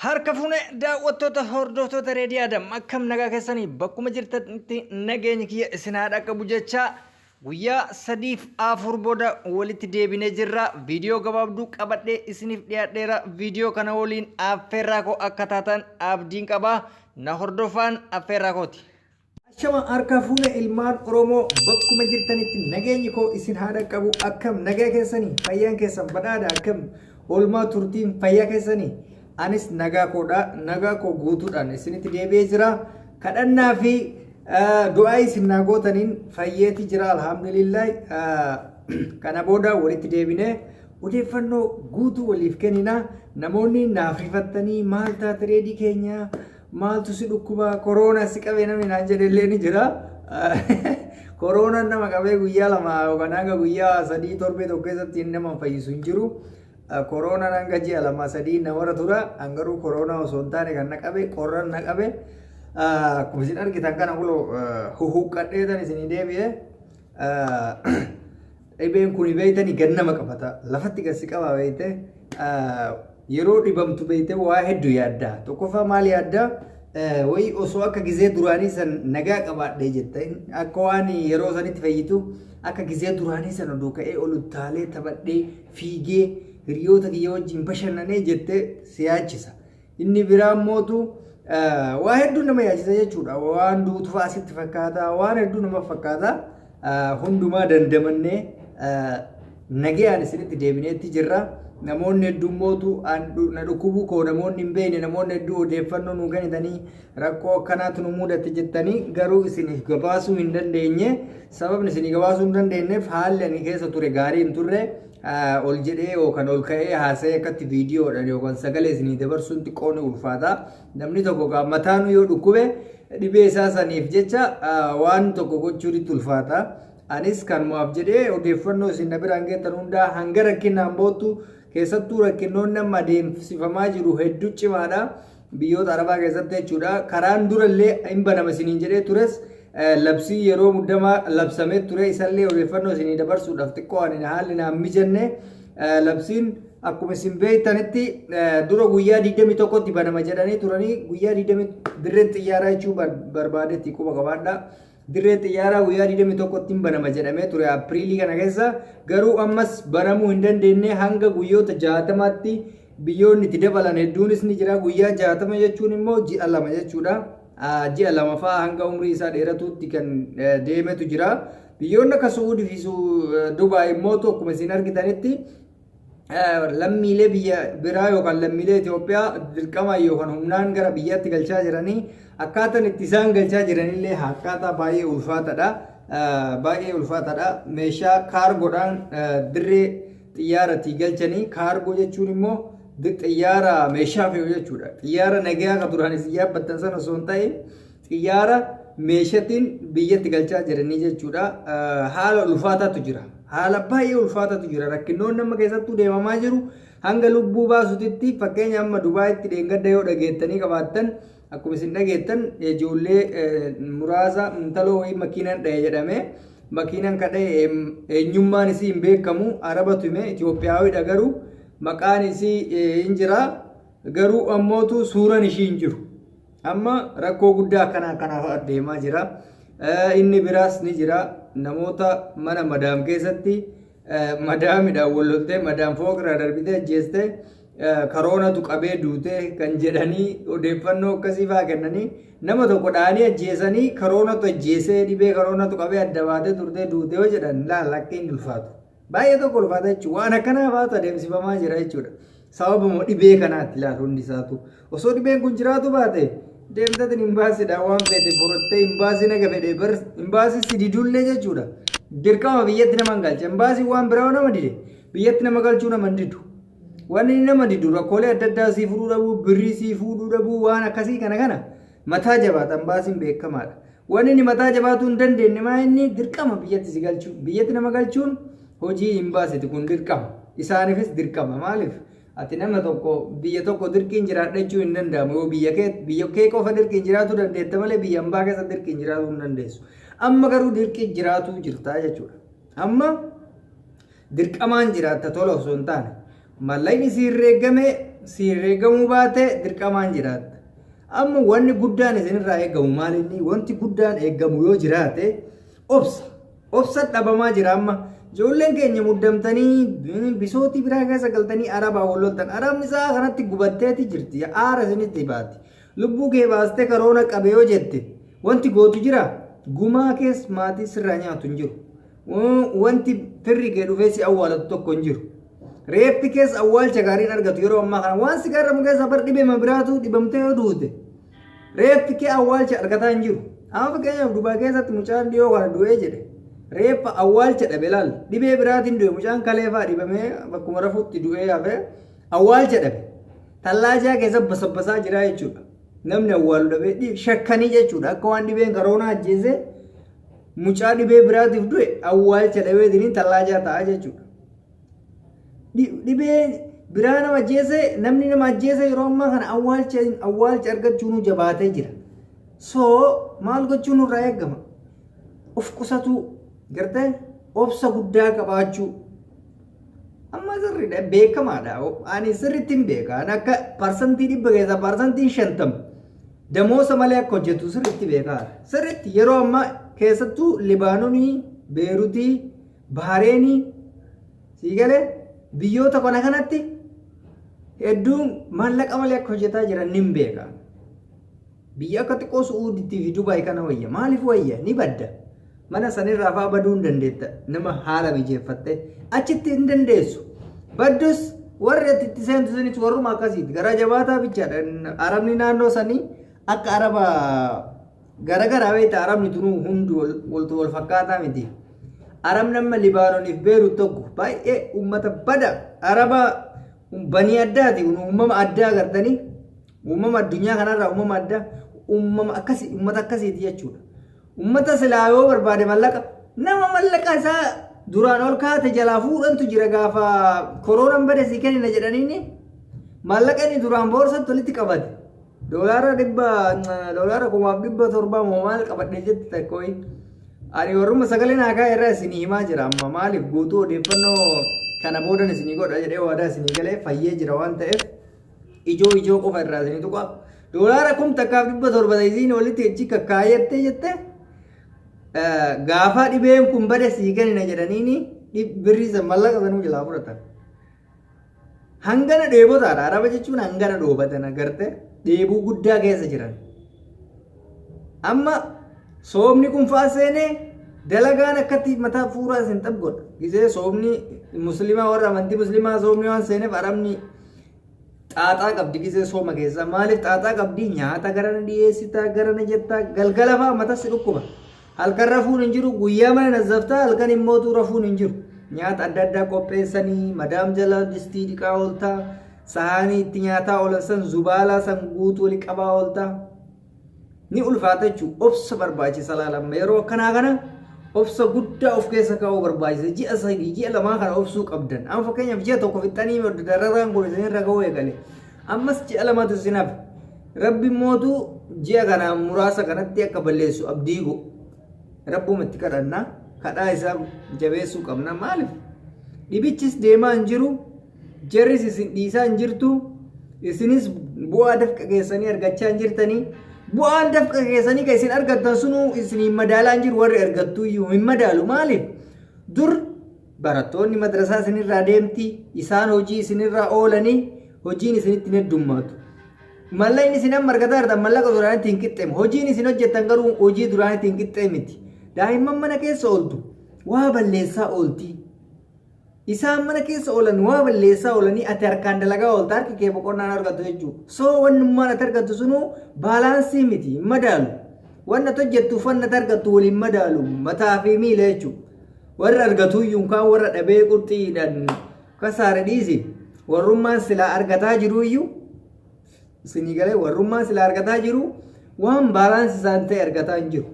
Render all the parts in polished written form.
Harka fuune daawwattoota hordoftoota reediyaadhaan akkam nagaa keessanii bakkuma jirtanitti nageenya kiyya isin haa dhaqqabu jecha guyyaa 3-4 booda walitti deebinee jirra. Viidiyoo gabaabduu qabadhee isiniif dhiyaadheera. Viidiyoo kana waliin affeerraa koo akka taatan abdiin qaba. Na hordofaan affeerraa kooti. Ashama harka fuune ilmaan Oromoo bakkuma jirtanitti nageenyi koo isin haa dhaqqabu. Akkam nagaa keessanii fayyaan keessan badhaadha. Akkam oolmaa turtiin fayyaa keessanii. Anis nagaa koo guutuudhaan isinitti deebi'ee jira. Kadhannaa fi du'aa isin naa gootaniin fayyeeti jira alhamdulillah. Kana booda walitti deebinee odeeffannoo guutuu waliif kennina. Namoonni naaf rifattanii maal taate reedii keenya maaltu si dhukkuba koroonaa si qabee namni naan jedhellee ni jira. Koroonaan nama qabee guyyaa 2 yookaan hanga guyyaa 3 torbee tokko keessatti nama fayyisu hin jiru. Corona nanga ji'a 2-3 namarra tura angaruu corona osoo hin taane kan naqabe qorran naqabe akkuma isin argitan kana kulo huhuqqadheetan isin deebi'e dhibeen kun beeytanii gannama qabata lafatti gassi qaba beeyte yeroo dhibamtu beeyte waa hedduu yaadda tokkoffaa maal yaadda wayi osoo akka gizee duraanii san nagaa qabaadhee jette akka waan yeroo sanitti fayyitu akka gizee duraanii san oduu ka'ee oluttaalee taphadhee fiigee hiriyoota kiyya wajjin bashannanee jette si yaachisa. Inni biraan mootu waa hedduu nama yaachisa jechuudha. Waan duutu asitti fakkaata, waan hedduu nama fakkaata. Hundumaa dandamannee nagayaan isinitti deebineetti jirra. Namoonni hedduun mootu na dhukkubuu koo namoonni hin beekne namoonni hedduu odeeffannoo nuu kennitanii rakkoo akkanaatu nu mudate jettanii garuu isiniif gabaasuu hin dandeenye. Sababni isinii gabaasuu hin dandeenyeef haalli ani keessa ture gaarii hin turre. Ol jedhee yookaan ol ka'ee haasa'ee akkatti viidiyoodhaan yookaan sagalee isinii dabarsuun xiqqoo ni ulfaata. Namni tokko mataan yoo dhukkube dhibee isaa saniif jecha waan tokko gochuutti ulfaata. Anis kanumaaf jedhee odeeffannoo isin na biraan geettan hundaa hanga rakkinaan boottu keessattuu rakkinoonni amma adeemsifamaa jiru hedduu cimaadha. Biyyoota Arabaa keessatti jechuudha. Karaan durallee hin banama isiniin jedhee tures. Labsii yeroo muddamaa labsamee ture isallee odeeffannoo isinii dabarsuudhaaf xiqqoo ani haalli naan mijanne labsiin akkuma isin beektanitti dura guyyaa 21tti banama jedhanii turanii guyyaa 20 dirreen xiyyaaraa jechuu barbaadetti quba qabaadha. Dirreen xiyyaaraa guyyaa 21tti banama jedhamee ture Apiriilii kana keessa garuu ammas banamuu hin dandeenye hanga guyyoota 60tti biyyoonni itti dabalan hedduunis ni jira. Guyyaa 60 jechuun immoo ji'a 2 jechuudha. Ji'a 2 fa'aa hanga umrii isaa dheeratuutti kan deemetu jira. Biyyoonni akka Suudii fi Dubaay immoo akkuma isin argitanitti lammiilee biyya biraa yookaan lammiilee Itoophiyaa dirqama yookaan humnaan gara biyyaatti galchaa jiranii akkaataan itti isaan galchaa jiranillee akkaataa baay'ee ulfaataadha. Baay'ee ulfaataadha. Meeshaa kaargoodhaan dirree xiyyaaraatti galchanii kaargoo jechuun immoo xiyyaara meeshaa fe'u jechuudha. Xiyyaara nagaa akka duraanis yaabbattan sana osoo hin ta'in xiyyaara meeshaatiin biyyatti galchaa jiranii jechuudha. Haala ulfaataatu jira. Haala baay'ee ulfaataatu jira. Rakkinoonni amma keessattuu deemamaa jiru hanga lubbuu baasutti fakkeenya amma Dubaayitti dheengadda yoo dhageettanii qabaattan akkuma isin dhageettan ijoollee muraasa intaloo wayii makiinaan dha'e jedhame makiinaan kadha'e eenyummaan isii hin beekamu Arabatu hime Itoophiyaawidha garuu maqaan isii hin jira garuu ammootu suuraan ishii hin jiru. Amma rakkoo guddaa akkanaaf deemaa jira. Inni biraas ni jira. Namoota mana madaam keessatti madaamidhaan wal loltee madaam fooqirraa darbitee ajjeestee koroonatu qabee duutee kan jedhanii odeeffannoo akkasii fa'aa kennanii nama tokko dhaanii ajjeesanii koroonatu ajjeesee dhibee koroonatu qabee adda baatee turtee duutee yoo jedhan lakkee hin ulfaatu. Baay'ee tokko ulfaata jechuudha. Waan akkanaa fa'aatu adeemsifamaa jira jechuudha. Sababuma dhibee kanaatti ilaalu hundi isaatu. Osoo dhibeen kun jiraatu baate deemtatiin imbaasiidhaan waan feete furattee imbaasii naga fedhee bar imbaasii si didullee jechuudha. Dirqama biyyatti nama hin galche. Imbaasii waan biraa nama dide biyyatti nama galchuu nama hin didu. Waan inni nama didu rakkoolee adda addaa sii fudhuu dhabuu birrii sii fuudhuu dhabuu waan akkasii kana mataa jabaata imbaasiin beekamaadha. Waan inni mataa jabaatuu hin dandeenye maa inni dirqama biyyatti si galchuu biyyatti nama galchuun hojii imbaasiiti kun dirqama. Isaaniifis dirqama maaliif? Ati nama tokko biyya tokko dirqiin jiraachuu hin danda'amu yoo biyya kee qofa dirqiin jiraachuu dandeetta malee biyya hambaa keessa dirqiin jiraachuu hin dandeessu. Amma garuu dirqiin jiraachuu jirta jechuudha. Amma dirqamaan jiraatta tola osoo hin taane mallayni si herreegame si reegamuu baate dirqamaan jiraata. Amma wanni guddaan isinirraa eegamu maalinni wanti guddaan eegamu yoo jiraate obsa dhabamaa jira. Amma ijoolleen keenya muddamtanii bisootii biraa keessa galtanii arabaa walloltan arabni isaa kanatti gubatteeti jirti aara isinitti baati lubbuu kee baastee karoona qabe yoo jette wanti gootu jira gumaa kees maatii sirraa nyaatu hin jiru. Wanti firri kee dhufee si awwaalatu tokko hin jiru. Reeffi kees awwaalcha gaariin argatu yeroo ammaa kana waan sigaarra mukeessa bar dhibee biraatu dhibamtee yoo duute reeffi kee awwaalcha argataa hin jiru. Amma fakkeenyaaf Dubaa keessatti mucaan dhiyoo kana du'ee jedhe reeffa awwaalcha dhabe laal dhibee biraatiin du'e mucaan kaleefaa dhibamee bakkuma rafuutti du'ee hafe awwaalcha dhabe tallaajaa keessa basabbasaa jira jechuudha. Namni awwaalu dhabe shakkanii jechuudha akka waan dhibeen karoonaa ajjeese mucaa dhibee biraatiif du'e awwaalcha dhabee diniin tallaajaa ta'a jechuudha. Dhibee biraa nama ajjeese namni nama ajjeese yeroo ammaa kana awwaalcha argachuun jabaatee jira. So maal gochuun nurraa eegama? Of qusatu gartee obsa guddaa qabaachuu. Amma sirriidha beekamaadha. Ani sirriitti hin beeka. Akka parsantii 100 keessaa parsantii 50 damoosa malee akka hojjetu sirriitti beekaadha. Sirriitti yeroo ammaa keessattuu Libaanoonii, Beeruutii, Bahareenii sii galee biyyoota kana kanatti hedduun maallaqa malee akka hojjetaa jiran nin beeka. Biyya akka xiqqoo Suudiitii fi Dubaay kana wayya. Maaliif wayya? Ni badda. Mana sanirraa fa'aa baduu hin dandeetta. Nama haala mijeeffattee achitti hin dandeessu. Baddus warri itti seentu sanis warruma akkasiiti. Garaa jabaataa bichaadha. Arabni naannoo sanii akka araba garagaraa beekta arabni tunuu hundi wal fakkaataa miti. Arabni amma Libaanooniif Beeruut tokko baay'ee uummata bada araba banii addaati. Uumama addaa gartanii uumama addunyaa kanarraa uumama addaa uumama akkasii uummata akkasiiti jechuudha. Uummata silaa yoo barbaade mallaqa nama mallaqa isaa duraan ol kaate jalaa fuudhantu jira gaafa koroonaan bade sii kennina jedhaniini mallaqa inni duraan boorsatti walitti qabate doolaara 1,700 moo maal qabadhe jetti takkooyi. Ani warruma sagalee naakaa irraa isinii himaa jira amma maaliif guutuu odeeffannoo kana boodan isinii godha jedhee waadaa isinii galee fayyee jira waan ta'eef ijoo qofa irraa isinii tuqa. Doolaara 1,700 isiin walitti echi kakkaayattee jettee gaafa dhibeen kun bade sii kennina jedhaniini birriisa mallaqa sanuu jalaa fudhatan. Hangana dheebotaadha. Araba jechuun hangana dhoobatan agarte dheebuu guddaa keessa jiran. Amma soomni kun fa'aa seenee dalagaan akkatti mataa fuuraa isin xabgodha. Gisee soomni musliimaa warra amantii musliimaa soomni waan seeneef arabni xaaxaa qabdi gisee sooma keessa. Maaliif xaaxaa qabdi? Nyaata garana dhiyeessitaa garana jettaa galgala fa'aa matatti dhukkuba. Halkan rafuun hin jiru guyyaa mana nazzaftaa halkan immoo rafuun hin jiru. Nyaata adda addaa qopheessanii madaam jala distii dhiqaa ooltaa sahaanii itti nyaataa oolan san zubaalaa san guutuu wali qabaa ooltaa. Ni ulfaata jechuun obsa barbaachisa laalamma yeroo akkanaa kana obsa guddaa of keessa kaa'uu barbaachisa. Ji'a 3 ji'a 2 kana obsuu qabdan. Amma fakkeenyaaf ji'a tokko fixanii dararaan kun isinirra ga'uu eegale. Ammas ji'a 2tu isin hafe. Rabbi mootu ji'a kana muraasa kanatti akka balleessu abdii go. Rabbuma itti kadhannaa kadhaa isaa jabeessuu qabna. Maaliif dhibichis deemaa hin jiru jarris isin dhiisaa hin jirtu isinis bu'aa dafqa keessanii argachaa hin jirtanii. Bu'aan dafqa keessanii kan isin argattan sunuu isin madaalaa hin jiru warri argattu iyyuu hin madaalu. Maaliif dur barattoonni madrasaa isinirraa deemti isaan hojii isinirraa oolanii hojiin isinitti hin heddummaatu. Mallayni isin amma argataa jirtan mallaqa duraanitti hin qixxeemu. Hojiin isin hojjettan garuu hojii duraanitti hin qixxeemiti. Daa'imman mana keessa ooltu waa balleessaa oolti. Isaan mana keessa oolan waa balleessaa oolanii ati harkaan dalagaa oolta harki kee boqonnaan argattu jechuudha. So wannummaan ati argattu sunuu baalaansii miti hin madaalu. Wanna ati hojjettuuf wanna ati argattu waliin madaalu mataa fi miila jechuudha. Warra argatu iyyuu kaan warra dhabee qurxiidhaan kasaare dhiisi. Warrummaan silaa argataa jiru iyyuu isinii galee warrummaan silaa argataa jiru waan baalaansi isaan ta'e argataa hin jiru.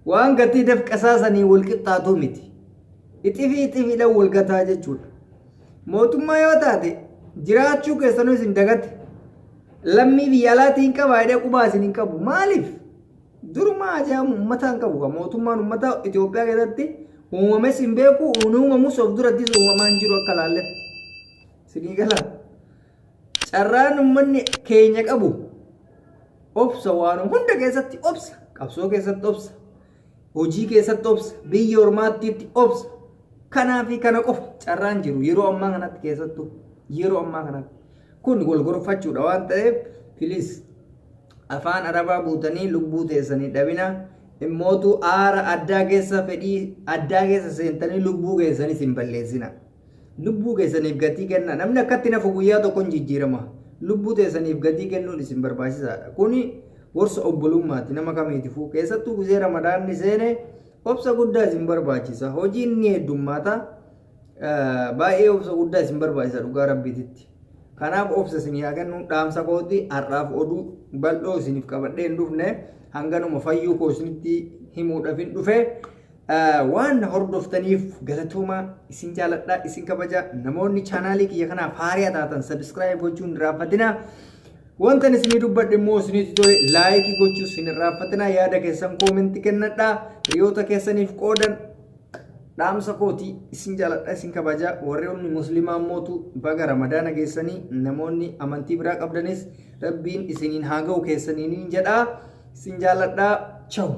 Waan gatii dafqasaasanii wal qixxaatu miti. Xixiidhaan wal gataa jechuudha. Mootummaa yoo taate jiraachuu keessanuu isin dagate lammii biyya alaatiin qabaa jedhee qubaa isin hin qabu. Maaliif? Durumaa ajaa'ibu uummataa hin qabu. Mootummaan uummataa Itoophiyaa keessatti uumames hin beeku uumamus of durattis uumamaa hin jiru akka laalletti. Isinii galaa. carraan uummanni keenya qabu obsa waan hunda keessatti obsa qabsoo keessatti obsa hojii keessatti obsa biyya ormaatti obsa kanaa fi kana qofa carraan jiru yeroo ammaa kanatti keessattuu yeroo ammaa kanatti kun wal gorfachuudha waan ta'eef filis afaan arabaa buutanii lubbuu teessanii dhabina immootu aara addaa keessa fedhii addaa keessa seentanii lubbuu keessanii sin balleessina lubbuu keessaniif gatii kenna namni akkatti nafu guyyaa tokkoon jijjiirama lubbuu teessaniif gatii kennuun isin barbaachisaadha kuni gorsa obbolummaati nama kamiitifuu keessattuu guzee ramadaanni seene obsa guddaa isin barbaachisa hojiin ni heddummaata baay'ee obsa guddaa isin barbaachisa dhugaa rabbiititti kanaaf obsa isin yaa kennu dhaamsa kooti har'aaf oduu bal'oo isiniif qabadhee hin dhufne hanganuma fayyuu koo isinitti himuudhaaf hin dhufe waan hordoftaniif galatooma isin jaaladha isin kabaja namoonni chaanaalii kiyya kanaaf haariyaa taatan sabskraayib gochuun raaffatina wanta isin dubbadhe immoo isinitti tole laayikii gochuu isin raaffatina yaada keessan koomentii kennadha hiriyoota keessaniif qoodan dhaamsa kooti isin jaaladha isin kabaja warroonni muslimaa mootu baga ramadaana geessanii namoonni amantii biraa qabdanis rabbiin isiniin haa ga'u keessaniin jedha isin jaaladha ciao